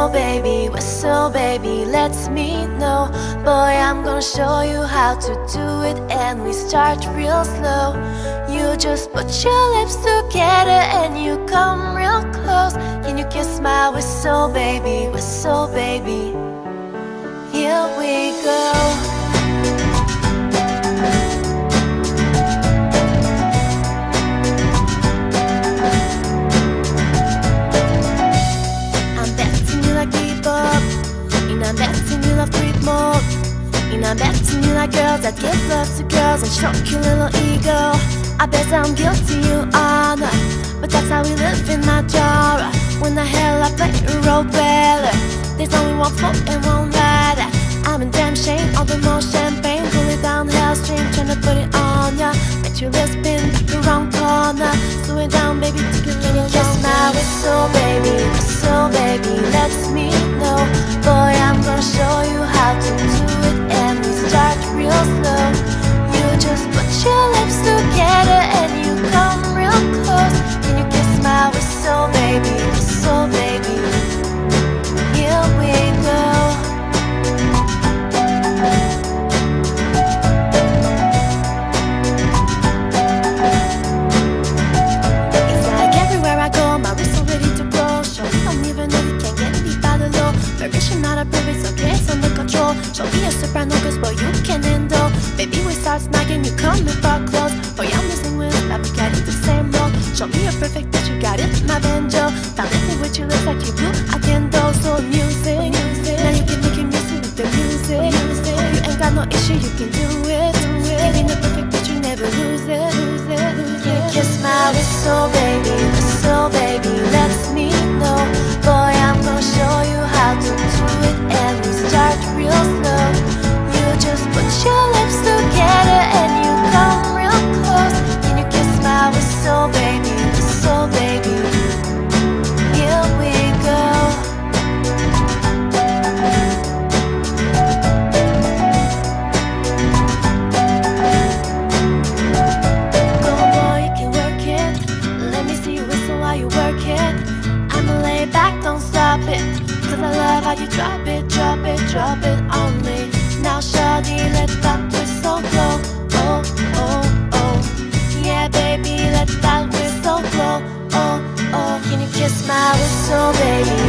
whistle baby, let me know. Boy, I'm gonna show you how to do it, and we start real slow. You just put your lips together and you come real close. Can you kiss my whistle baby, whistle baby? Here we go. I'm betting you love creep more. And I'm betting you like girls that give love to girls and stroke your little ego. I bet I'm guilty, you are not, but that's how we live in my genre. When the hell I play a role better, there's only one fault and one rider. I'm in damn shame, all the more champagne. Pull it down hell string, tryna put it on ya. Bet you lips spin the wrong corner. Slow it down, baby, take a little kiss my whistle baby, let me know. Boy, I'm gonna show you how to do it, and we start real slow. You just put your lips together and you come real close. Can you kiss my whistle baby, whistle baby? Here we go. It's like everywhere I go, my whistle ready to blow. Show me don't even know you can't get any better low. Permission not a privilege, so it's under control. Show me a soprano, cause boy you can handle. Baby we start snagging, you come and fuck close. Boy I'm missing with love, we got it the same role. Show me a perfect that you got it, my banjo. Found it with you, looks like you do, I can do. So music, now you can make it music with the music. You ain't got no issue, you can do it. Giving the perfect but you never lose it. Kiss my whistle baby, let me know. Boy I'm gonna show you how to do it, and we start real slow. You just put your lips together and you come real close. Can you kiss my whistle baby, whistle baby? Here we go. Go boy, you can work it. Let me see you whistle while you work it. I'ma lay back, don't stop it, cause I love how you drop it on me. Now shawty, let that whistle blow. Oh, oh, oh. Yeah baby, let that whistle blow. Oh, oh. Can you kiss my whistle baby?